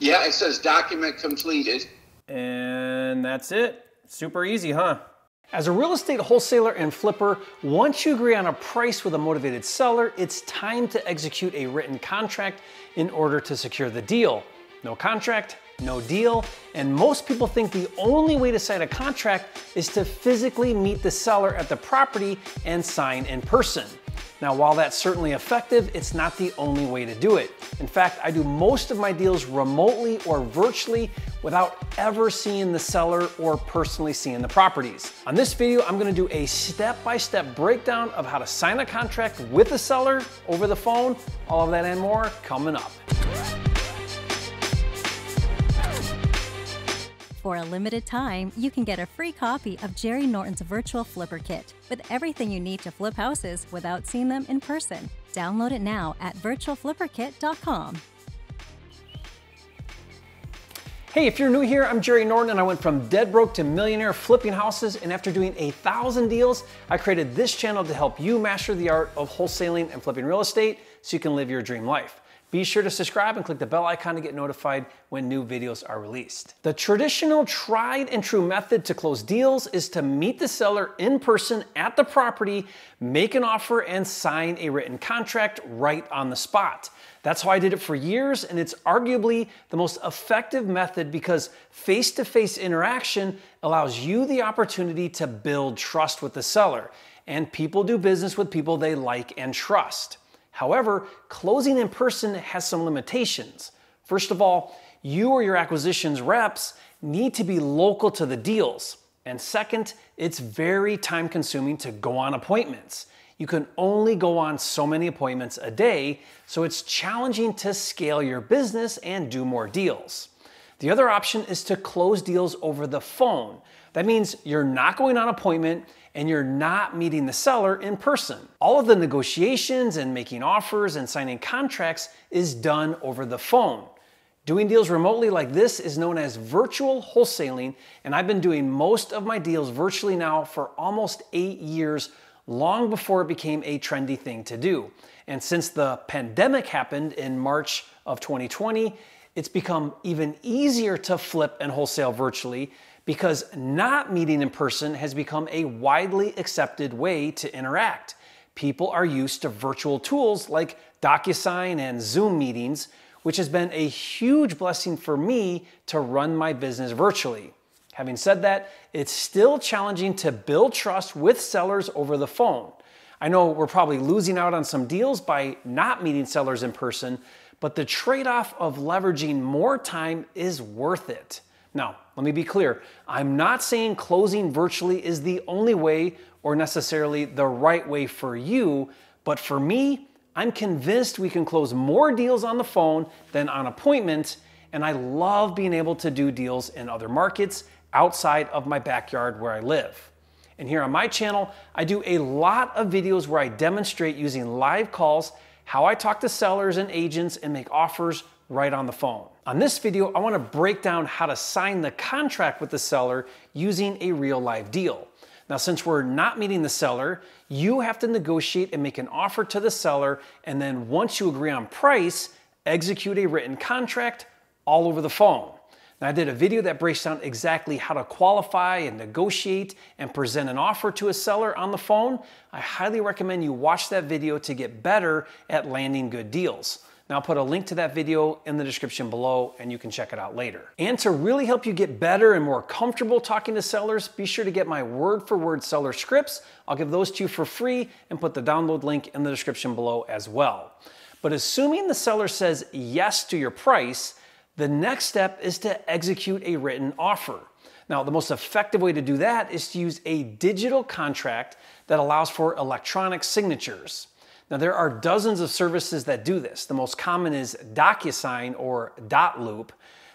Yeah, it says document completed. And that's it. Super easy, huh? As a real estate wholesaler and flipper, once you agree on a price with a motivated seller, it's time to execute a written contract in order to secure the deal. No contract, no deal, and most people think the only way to sign a contract is to physically meet the seller at the property and sign in person. Now, while that's certainly effective, it's not the only way to do it. In fact, I do most of my deals remotely or virtually without ever seeing the seller or personally seeing the properties. On this video, I'm gonna do a step-by-step breakdown of how to sign a contract with the seller over the phone. All of that and more coming up. For a limited time, you can get a free copy of Jerry Norton's Virtual Flipper Kit with everything you need to flip houses without seeing them in person. Download it now at virtualflipperkit.com. Hey, if you're new here, I'm Jerry Norton and I went from dead broke to millionaire flipping houses, and after doing 1,000 deals, I created this channel to help you master the art of wholesaling and flipping real estate so you can live your dream life. Be sure to subscribe and click the bell icon to get notified when new videos are released. The traditional tried and true method to close deals is to meet the seller in person at the property, make an offer, and sign a written contract right on the spot. That's how I did it for years, and it's arguably the most effective method because face-to-face interaction allows you the opportunity to build trust with the seller, and people do business with people they like and trust. However, closing in person has some limitations. First of all, you or your acquisitions reps need to be local to the deals. And second, it's very time consuming to go on appointments. You can only go on so many appointments a day, so it's challenging to scale your business and do more deals. The other option is to close deals over the phone. That means you're not going on appointment and you're not meeting the seller in person. All of the negotiations and making offers and signing contracts is done over the phone. Doing deals remotely like this is known as virtual wholesaling, and I've been doing most of my deals virtually now for almost 8 years, long before it became a trendy thing to do. And since the pandemic happened in March of 2020, it's become even easier to flip and wholesale virtually because not meeting in person has become a widely accepted way to interact. People are used to virtual tools like DocuSign and Zoom meetings, which has been a huge blessing for me to run my business virtually. Having said that, it's still challenging to build trust with sellers over the phone. I know we're probably losing out on some deals by not meeting sellers in person, but the trade-off of leveraging more time is worth it. Now, let me be clear. I'm not saying closing virtually is the only way or necessarily the right way for you, but for me, I'm convinced we can close more deals on the phone than on appointment, and I love being able to do deals in other markets outside of my backyard where I live. And here on my channel, I do a lot of videos where I demonstrate using live calls how I talk to sellers and agents and make offers right on the phone. On this video, I want to break down how to sign the contract with the seller using a real live deal. Now, since we're not meeting the seller, you have to negotiate and make an offer to the seller, and then once you agree on price, execute a written contract all over the phone. Now, I did a video that breaks down exactly how to qualify and negotiate and present an offer to a seller on the phone. I highly recommend you watch that video to get better at landing good deals. Now, I'll put a link to that video in the description below and you can check it out later. And to really help you get better and more comfortable talking to sellers, be sure to get my word-for-word seller scripts. I'll give those to you for free and put the download link in the description below as well. But assuming the seller says yes to your price, the next step is to execute a written offer. Now, the most effective way to do that is to use a digital contract that allows for electronic signatures. Now, there are dozens of services that do this. The most common is DocuSign or dotloop.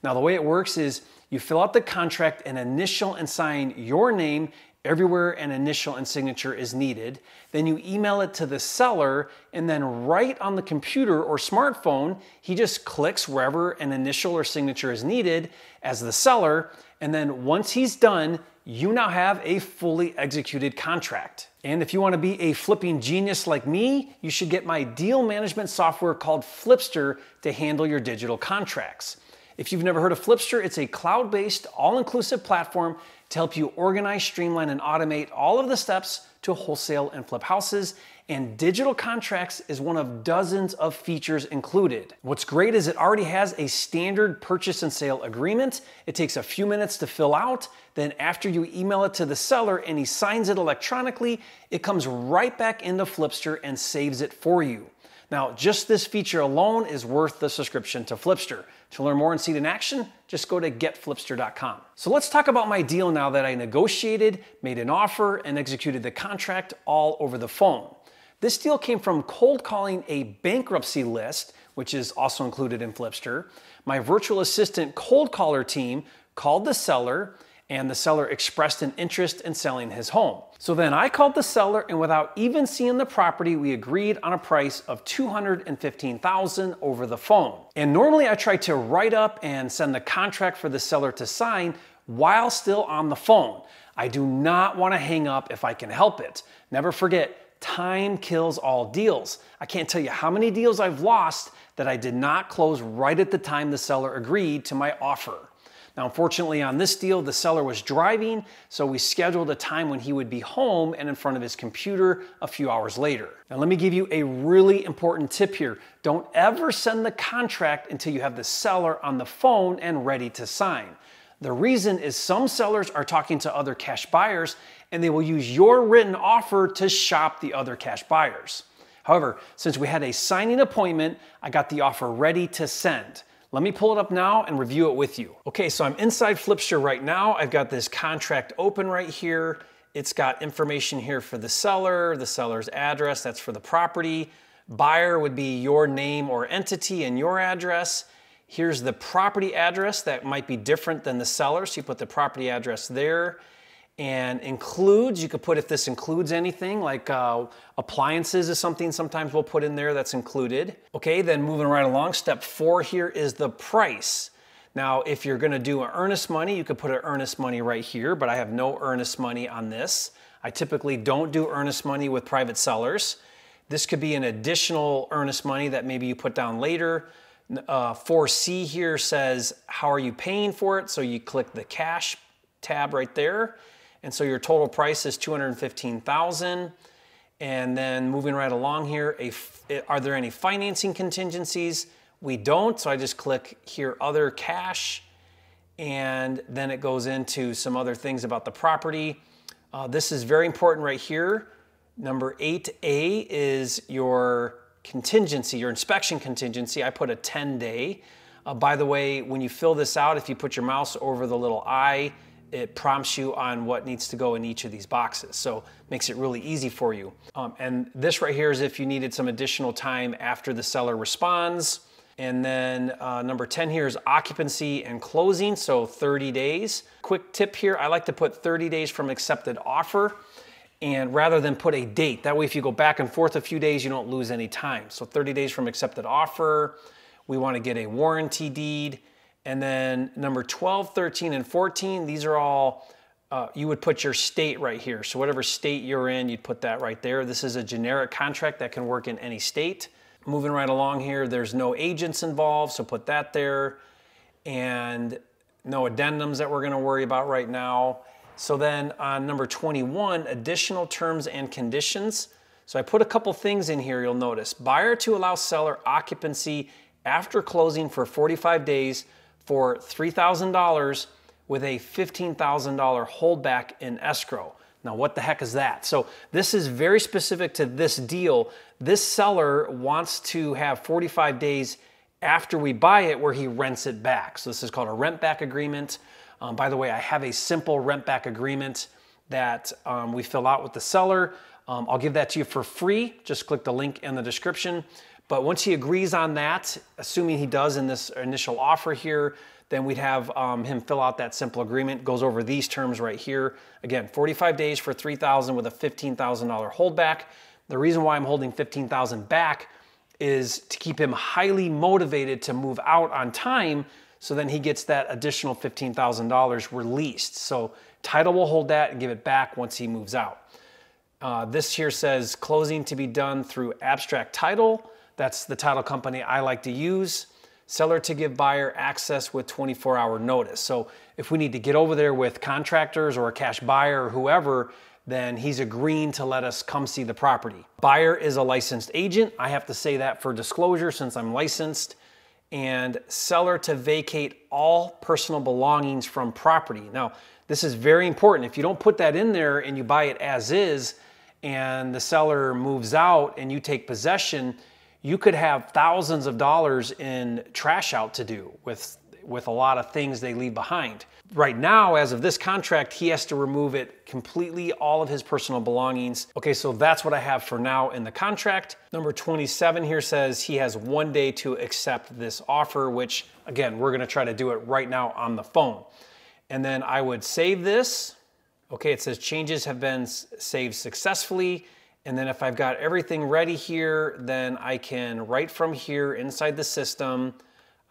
Now, the way it works is you fill out the contract and initial and sign your name everywhere an initial and signature is needed. Then you email it to the seller, and then right on the computer or smartphone, he just clicks wherever an initial or signature is needed as the seller. And then once he's done, you now have a fully executed contract. And if you want to be a flipping genius like me, you should get my deal management software called Flipster to handle your digital contracts. If you've never heard of Flipster, it's a cloud-based, all-inclusive platform to help you organize, streamline, and automate all of the steps to wholesale and flip houses. And digital contracts is one of dozens of features included. What's great is it already has a standard purchase and sale agreement. It takes a few minutes to fill out. Then after you email it to the seller and he signs it electronically, it comes right back into Flipster and saves it for you. Now, just this feature alone is worth the subscription to Flipster. To learn more and see it in action, just go to getflipster.com. So let's talk about my deal now that I negotiated, made an offer, and executed the contract all over the phone. This deal came from cold calling a bankruptcy list, which is also included in Flipster. My virtual assistant cold caller team called the seller, and the seller expressed an interest in selling his home. So then I called the seller, and without even seeing the property, we agreed on a price of $215,000 over the phone. And normally I try to write up and send the contract for the seller to sign while still on the phone. I do not want to hang up if I can help it. Never forget, time kills all deals. I can't tell you how many deals I've lost that I did not close right at the time the seller agreed to my offer. Now, unfortunately, on this deal, the seller was driving, so we scheduled a time when he would be home and in front of his computer a few hours later. Now, let me give you a really important tip here. Don't ever send the contract until you have the seller on the phone and ready to sign. The reason is some sellers are talking to other cash buyers and they will use your written offer to shop the other cash buyers. However, since we had a signing appointment, I got the offer ready to send. Let me pull it up now and review it with you. Okay, so I'm inside Flipster right now. I've got this contract open right here. It's got information here for the seller's address, that's for the property. Buyer would be your name or entity and your address. Here's the property address that might be different than the seller, so you put the property address there. And includes, you could put if this includes anything, like appliances is something sometimes we'll put in there that's included. Okay, then moving right along, step 4 here is the price. Now, if you're gonna do an earnest money, you could put an earnest money right here, but I have no earnest money on this. I typically don't do earnest money with private sellers. This could be an additional earnest money that maybe you put down later. 4C here says, how are you paying for it? So you click the cash tab right there. And so your total price is $215,000. And then moving right along here, are there any financing contingencies? We don't, so I just click here, other cash, and then it goes into some other things about the property. This is very important right here. Number 8A is your contingency, your inspection contingency. I put a 10-day. By the way, when you fill this out, if you put your mouse over the little I, it prompts you on what needs to go in each of these boxes. So makes it really easy for you. And this right here is if you needed some additional time after the seller responds. And then number 10 here is occupancy and closing, so 30 days. Quick tip here, I like to put 30 days from accepted offer, and rather than put a date. That way if you go back and forth a few days, you don't lose any time. So 30 days from accepted offer. We want to get a warranty deed. And then number 12, 13, and 14, these are all, you would put your state right here. So whatever state you're in, you'd put that right there. This is a generic contract that can work in any state. Moving right along here, there's no agents involved, so put that there. And no addendums that we're gonna worry about right now. So then on number 21, additional terms and conditions. So I put a couple things in here, you'll notice. Buyer to allow seller occupancy after closing for 45 days for $3,000 with a $15,000 holdback in escrow. Now, what the heck is that? So this is very specific to this deal. This seller wants to have 45 days after we buy it where he rents it back. So this is called a rent back agreement. By the way, I have a simple rent back agreement that we fill out with the seller. I'll give that to you for free. Just click the link in the description. But once he agrees on that, assuming he does in this initial offer here, then we'd have him fill out that simple agreement. Goes over these terms right here. Again, 45 days for $3,000 with a $15,000 holdback. The reason why I'm holding $15,000 back is to keep him highly motivated to move out on time, so then he gets that additional $15,000 released. So title will hold that and give it back once he moves out. This here says closing to be done through abstract title. That's the title company I like to use. seller to give buyer access with 24-hour notice. So if we need to get over there with contractors or a cash buyer or whoever, then he's agreeing to let us come see the property. Buyer is a licensed agent. I have to say that for disclosure since I'm licensed. And seller to vacate all personal belongings from property. Now, this is very important. If you don't put that in there and you buy it as is, and the seller moves out and you take possession, you could have thousands of dollars in trash out to do with a lot of things they leave behind. Right now, as of this contract, he has to remove it completely, all of his personal belongings. Okay, so that's what I have for now in the contract. Number 27 here says he has 1 day to accept this offer, which again, we're gonna try to do it right now on the phone. And then I would save this. Okay, it says changes have been saved successfully. And then if I've got everything ready here, then I can, right from here inside the system,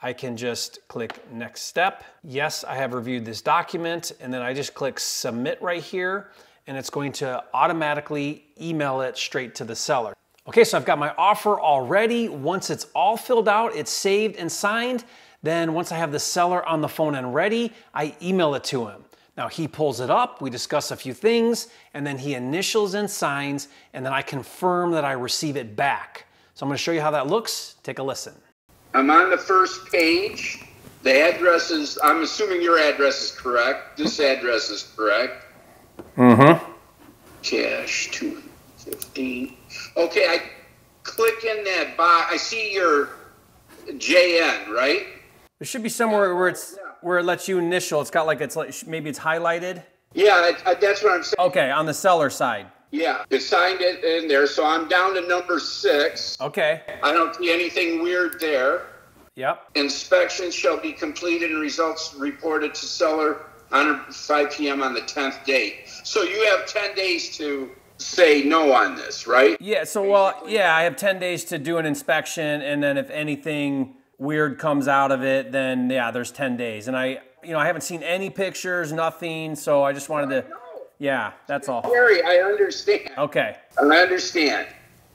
I can just click next step. Yes, I have reviewed this document, and then I just click submit right here, and it's going to automatically email it straight to the seller. Okay, so I've got my offer all ready. Once it's all filled out, it's saved and signed. Then once I have the seller on the phone and ready, I email it to him. Now he pulls it up, we discuss a few things, and then he initials and signs, and then I confirm that I receive it back. So I'm gonna show you how that looks. Take a listen. I'm on the first page. The address is, I'm assuming your address is correct. This address is correct. Mm-hmm. Cash 215. Okay, I click in that box. I see your JN, right? There should be somewhere where it lets you initial. It's got like, maybe it's highlighted. Yeah, that's what I'm saying. Okay, on the seller side. Yeah, it signed it in there, so I'm down to number 6. Okay. I don't see anything weird there. Yep. Inspection shall be completed and results reported to seller on 5 p.m. on the 10th day. So you have 10 days to say no on this, right? Yeah, so well, yeah, I have 10 days to do an inspection, and then if anything weird comes out of it, then yeah, there's 10 days. And I haven't seen any pictures, nothing, so I just wanted to, yeah, that's all. Gary, I understand. Okay. I understand.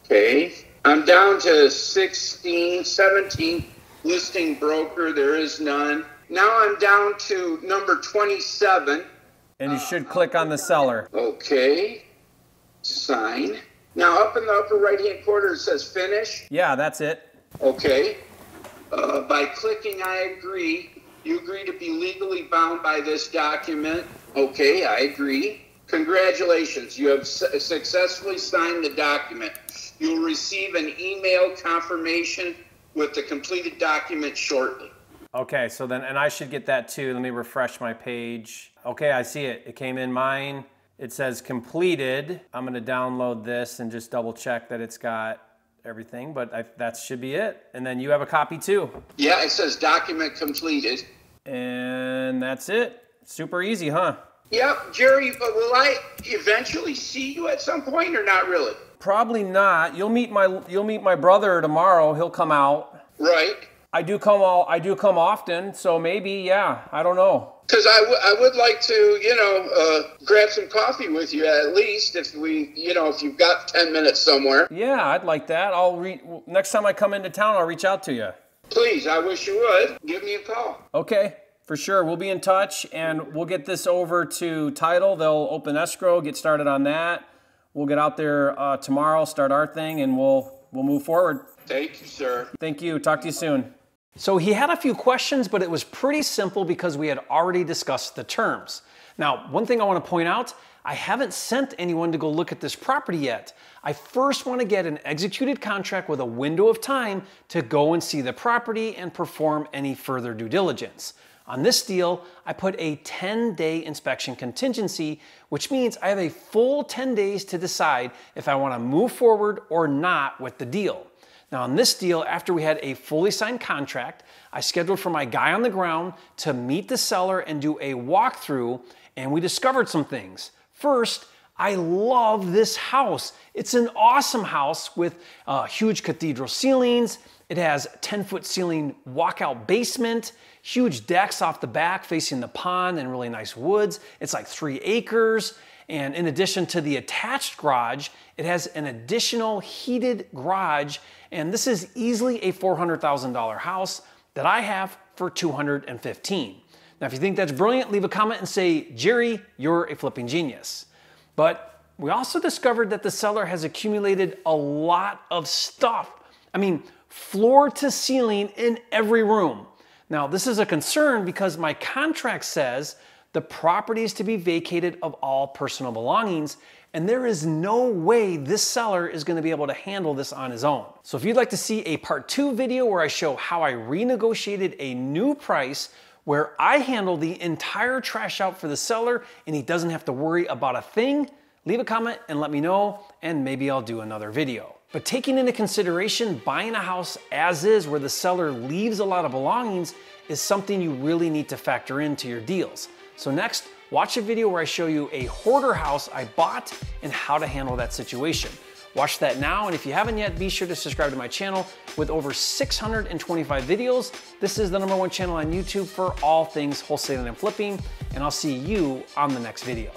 Okay. I'm down to 16, 17, listing broker, there is none. Now I'm down to number 27. And you should click on the seller. Okay. Sign. Now up in the upper right-hand corner it says finish. Yeah, that's it. Okay. By clicking I agree, you agree to be legally bound by this document. Okay, I agree. Congratulations, you have successfully signed the document. You'll receive an email confirmation with the completed document shortly. Okay, so then, and I should get that too. Let me refresh my page. Okay, I see it. It came in mine. It says completed. I'm gonna download this and just double check that it's got everything, but that should be it. And then you have a copy too. Yeah, it says document completed. And that's it. Super easy, huh? Yep, Jerry, but will I eventually see you at some point or not really? Probably not. You'll meet my brother tomorrow. He'll come out. Right. I do come often, so maybe, yeah, I don't know. Because I would like to, grab some coffee with you at least if you've got 10 minutes somewhere. Yeah, I'd like that. Next time I come into town, I'll reach out to you. Please, I wish you would. Give me a call. Okay, for sure. We'll be in touch, and we'll get this over to title. They'll open escrow, get started on that. We'll get out there tomorrow, start our thing, and we'll move forward. Thank you, sir. Thank you. Talk to you soon. So he had a few questions, but it was pretty simple because we had already discussed the terms. Now, one thing I want to point out, I haven't sent anyone to go look at this property yet. I first want to get an executed contract with a window of time to go and see the property and perform any further due diligence. On this deal, I put a 10-day inspection contingency, which means I have a full 10 days to decide if I want to move forward or not with the deal. Now on this deal, after we had a fully signed contract, I scheduled for my guy on the ground to meet the seller and do a walkthrough, and we discovered some things. First, I love this house. It's an awesome house with huge cathedral ceilings. It has 10-foot ceiling walkout basement, huge decks off the back facing the pond and really nice woods. It's like 3 acres. And in addition to the attached garage, it has an additional heated garage. And this is easily a $400,000 house. that I have for $215. Now, if you think that's brilliant, leave a comment and say, Jerry, you're a flipping genius. But we also discovered that the seller has accumulated a lot of stuff. I mean, floor to ceiling in every room. Now, this is a concern because my contract says the property is to be vacated of all personal belongings, and there is no way this seller is going to be able to handle this on his own. So if you'd like to see a part 2 video where I show how I renegotiated a new price where I handle the entire trash out for the seller and he doesn't have to worry about a thing, leave a comment and let me know, and maybe I'll do another video. But taking into consideration buying a house as is where the seller leaves a lot of belongings is something you really need to factor into your deals. So next, watch a video where I show you a hoarder house I bought and how to handle that situation. Watch that now, and if you haven't yet, be sure to subscribe to my channel with over 625 videos. This is the #1 channel on YouTube for all things wholesaling and flipping, and I'll see you on the next video.